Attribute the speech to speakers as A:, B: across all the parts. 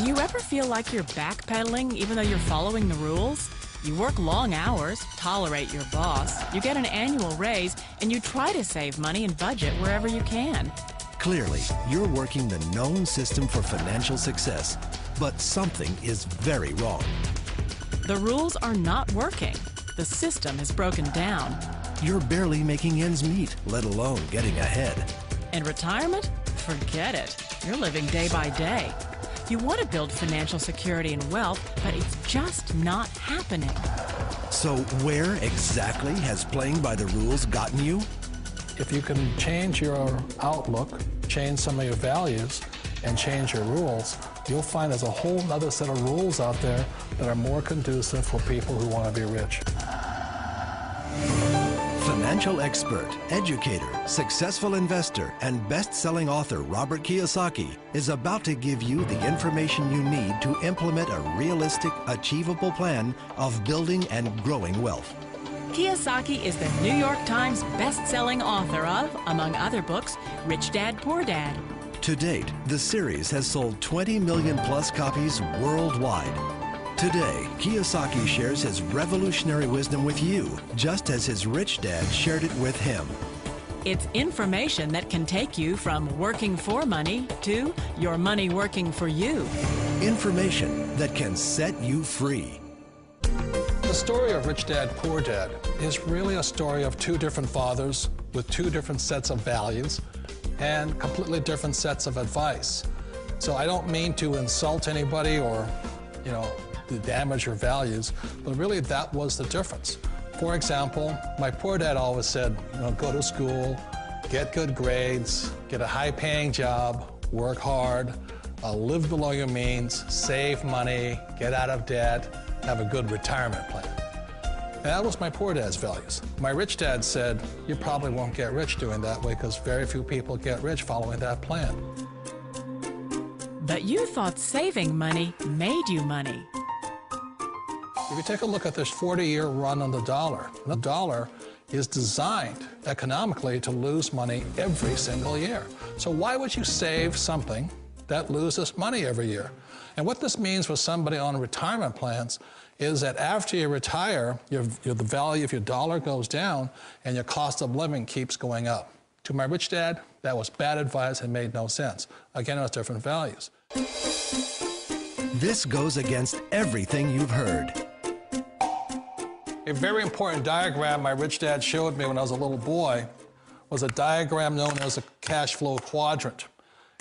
A: Do you ever feel like you're backpedaling even though you're following the rules? You work long hours, tolerate your boss, you get an annual raise, and you try to save money and budget wherever you can.
B: Clearly, you're working the known system for financial success, but something is very wrong.
A: The rules are not working. The system is broken down.
B: You're barely making ends meet, let alone getting ahead.
A: And retirement? Forget it. You're living day by day. You want to build financial security and wealth, but it's just not happening.
B: So where exactly has playing by the rules gotten you?
C: If you can change your outlook, change some of your values, and change your rules, you'll find there's a whole other set of rules out there that are more conducive for people who want to be rich.
B: Financial expert, educator, successful investor, and best-selling author Robert Kiyosaki is about to give you the information you need to implement a realistic, achievable plan of building and growing wealth.
A: Kiyosaki is the New York Times best-selling author of, among other books, Rich Dad, Poor Dad.
B: To date, the series has sold 20 million plus copies worldwide. Today, Kiyosaki shares his revolutionary wisdom with you, just as his rich dad shared it with him.
A: It's information that can take you from working for money to your money working for you.
B: Information that can set you free.
C: The story of Rich Dad, Poor Dad is really a story of two different fathers with two different sets of values and completely different sets of advice. So I don't mean to insult anybody or, to damage your values, but really that was the difference. For example, my poor dad always said, go to school, get good grades, get a high-paying job, work hard, live below your means, save money, get out of debt, have a good retirement plan. And that was my poor dad's values. My rich dad said, you probably won't get rich doing that way because very few people get rich following that plan.
A: But you thought saving money made you money.
C: If you take a look at this 40-year run on the dollar is designed economically to lose money every single year. So why would you save something that loses money every year? And what this means for somebody on retirement plans is that after you retire, the value of your dollar goes down and your cost of living keeps going up. To my rich dad, that was bad advice and made no sense. Again, it was different values.
B: This goes against everything you've heard.
C: A very important diagram my rich dad showed me when I was a little boy was a diagram known as a cash flow quadrant.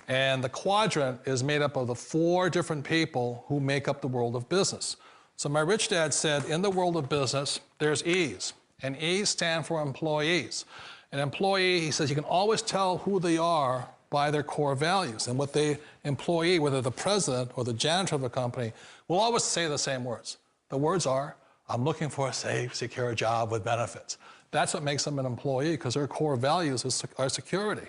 C: And the quadrant is made up of the 4 different people who make up the world of business. So my rich dad said, in the world of business, there's E's, and E's stand for employees. An employee, he says, you can always tell who they are by their core values. And what the employee, whether the president or the janitor of the company, will always say the same words. The words are, I'm looking for a safe, secure job with benefits. That's what makes them an employee, because their core values are security.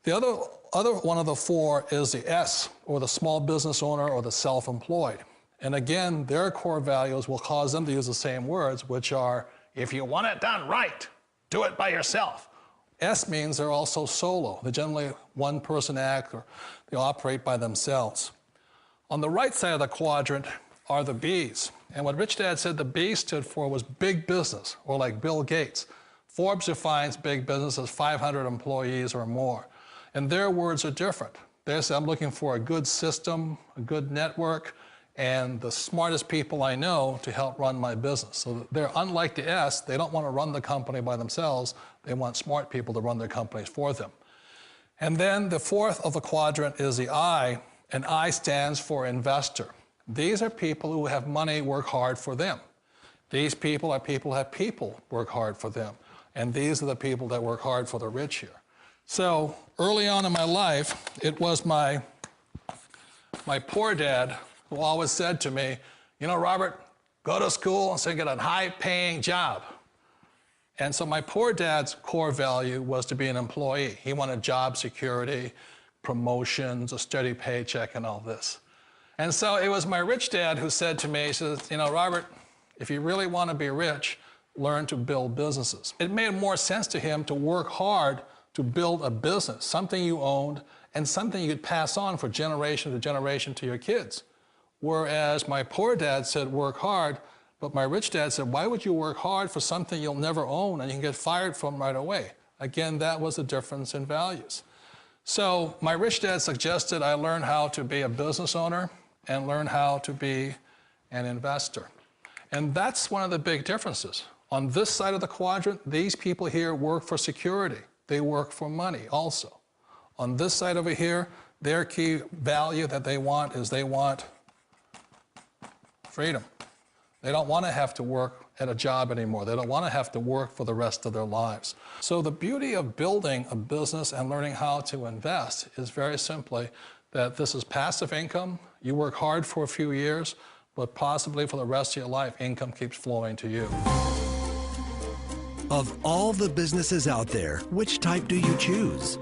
C: The other one of the 4 is the S, or the small business owner or the self-employed. And again, their core values will cause them to use the same words, which are, if you want it done right, do it by yourself. S means they're also solo. They're generally one-person act, or they operate by themselves. On the right side of the quadrant are the B's. And what Rich Dad said the B stood for was big business, or like Bill Gates. Forbes defines big business as 500 employees or more. And their words are different. They say, I'm looking for a good system, a good network, and the smartest people I know to help run my business. So they're unlike the S. They don't want to run the company by themselves. They want smart people to run their companies for them. And then the 4th of the quadrant is the I, and I stands for investor. These are people who have money work hard for them. These people are people who have people work hard for them. And these are the people that work hard for the rich here. So early on in my life, it was my poor dad who always said to me, Robert, go to school and so get a high-paying job. And so my poor dad's core value was to be an employee. He wanted job security, promotions, a steady paycheck, and all this. And so it was my rich dad who said to me, he says, Robert, if you really want to be rich, learn to build businesses. It made more sense to him to work hard to build a business, something you owned and something you could pass on for generation to generation to your kids. Whereas my poor dad said, work hard, but my rich dad said, why would you work hard for something you'll never own and you can get fired from right away? Again, that was a difference in values. So my rich dad suggested I learn how to be a business owner and learn how to be an investor. And that's one of the big differences. On this side of the quadrant, these people here work for security. They work for money also. On this side over here, their key value that they want is they want freedom. They don't want to have to work at a job anymore. They don't want to have to work for the rest of their lives. So the beauty of building a business and learning how to invest is very simply that this is passive income. You work hard for a few years, but possibly for the rest of your life, income keeps flowing to you.
B: Of all the businesses out there, which type do you choose?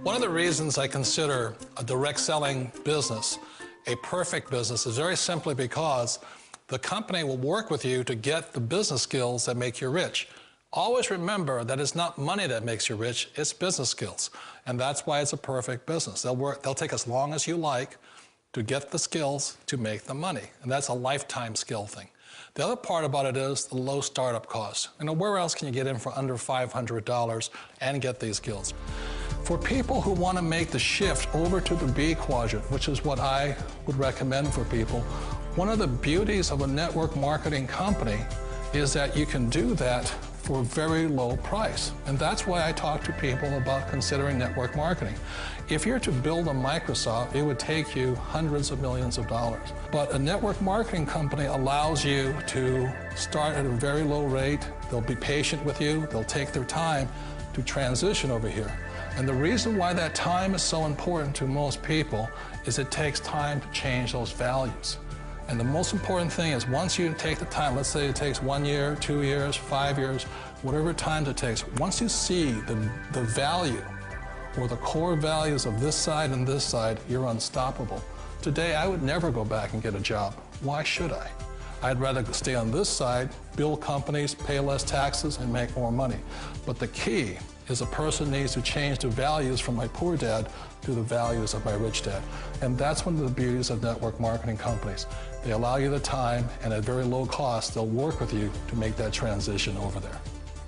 C: One of the reasons I consider a direct selling business a perfect business is very simply because the company will work with you to get the business skills that make you rich. Always remember that it's not money that makes you rich, it's business skills. And that's why it's a perfect business. They'll take as long as you like to get the skills to make the money. And that's a lifetime skill thing. The other part about it is the low startup cost. You know, where else can you get in for under $500 and get these skills? For people who want to make the shift over to the B quadrant, which is what I would recommend for people, one of the beauties of a network marketing company is that you can do that for a very low price. And that's why I talk to people about considering network marketing. If you're to build a Microsoft, it would take you hundreds of millions of dollars. But a network marketing company allows you to start at a very low rate. They'll be patient with you. They'll take their time to transition over here. And the reason why that time is so important to most people is it takes time to change those values. And the most important thing is once you take the time, let's say it takes 1 year, 2 years, 5 years, whatever time it takes, once you see the value or the core values of this side and this side, you're unstoppable. Today, I would never go back and get a job. Why should I? I'd rather stay on this side, build companies, pay less taxes, and make more money. But the key is a person needs to change the values from my poor dad to the values of my rich dad. And that's one of the beauties of network marketing companies. They allow you the time, and at very low cost, they'll work with you to make that transition over there.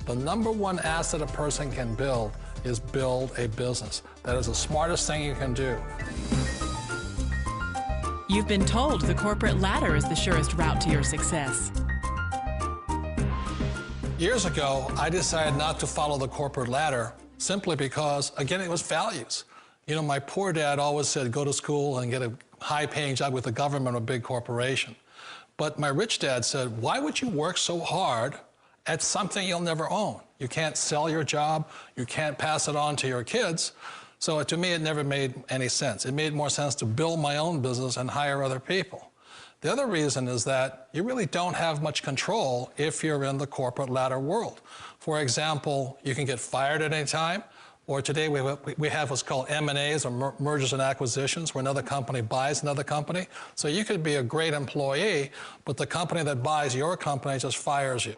C: The number one asset a person can build is build a business. That is the smartest thing you can do.
A: You've been told the corporate ladder is the surest route to your success.
C: Years ago, I decided not to follow the corporate ladder simply because, again, it was values. You know, my poor dad always said, go to school and get a high-paying job with the government or a big corporation. But my rich dad said, why would you work so hard at something you'll never own? You can't sell your job. You can't pass it on to your kids. So to me, it never made any sense. It made more sense to build my own business and hire other people. The other reason is that you really don't have much control if you're in the corporate ladder world. For example, you can get fired at any time, or today we have what's called M&As, or mergers and acquisitions, where another company buys another company. So you could be a great employee, but the company that buys your company just fires you.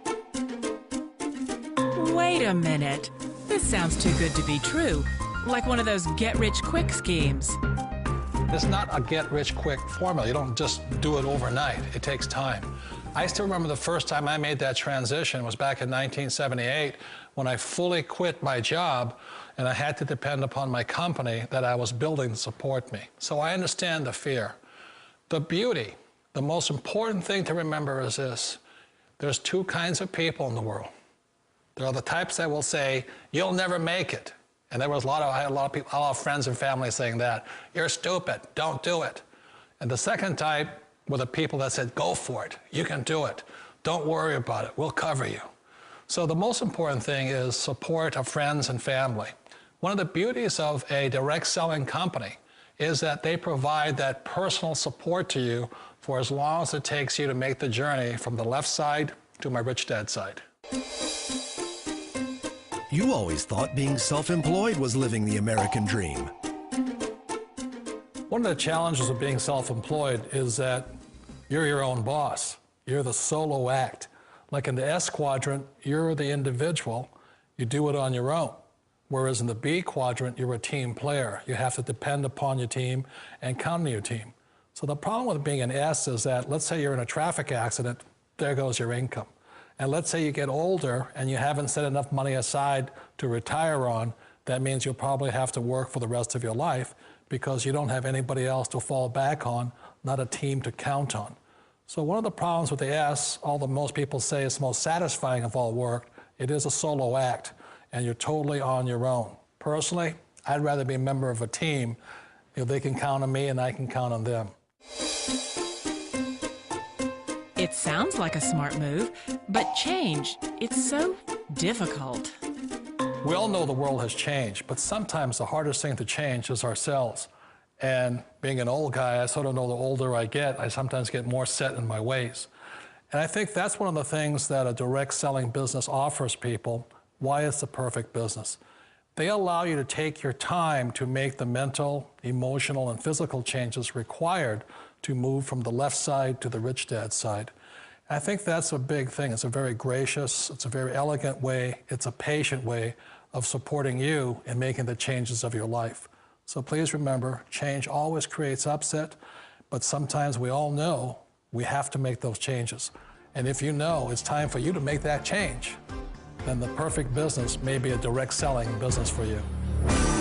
A: Wait a minute. This sounds too good to be true. Like one of those get-rich-quick schemes.
C: It's not a get-rich-quick formula. You don't just do it overnight. It takes time. I still remember the first time I made that transition was back in 1978 when I fully quit my job and I had to depend upon my company that I was building to support me. So I understand the fear. The beauty, the most important thing to remember is this. There's two kinds of people in the world. There are the types that will say, you'll never make it. And I had a lot of people, a lot of friends and family saying that. You're stupid, don't do it. And the second type were the people that said, go for it, you can do it. Don't worry about it, we'll cover you. So the most important thing is support of friends and family. One of the beauties of a direct selling company is that they provide that personal support to you for as long as it takes you to make the journey from the left side to my rich dad side.
B: You always thought being self-employed was living the American dream.
C: One of the challenges of being self-employed is that you're your own boss. You're the solo act. Like in the S quadrant, you're the individual. You do it on your own. Whereas in the B quadrant, you're a team player. You have to depend upon your team and count on your team. So the problem with being an S is that, let's say you're in a traffic accident, there goes your income. And let's say you get older and you haven't set enough money aside to retire on, that means you'll probably have to work for the rest of your life because you don't have anybody else to fall back on, not a team to count on. So one of the problems with the S, although most people say it's the most satisfying of all work, it is a solo act, and you're totally on your own. Personally, I'd rather be a member of a team. They can count on me and I can count on them.
A: It sounds like a smart move, but change, it's so difficult.
C: We all know the world has changed, but sometimes the hardest thing to change is ourselves. And being an old guy, I sort of know the older I get, I sometimes get more set in my ways. And I think that's one of the things that a direct selling business offers people, why it's the perfect business. They allow you to take your time to make the mental, emotional, and physical changes required to move from the left side to the rich dad side. I think that's a big thing. It's a very gracious, it's a very elegant way, it's a patient way of supporting you in making the changes of your life. So please remember, change always creates upset, but sometimes we all know we have to make those changes. And if you know it's time for you to make that change, then the perfect business may be a direct selling business for you.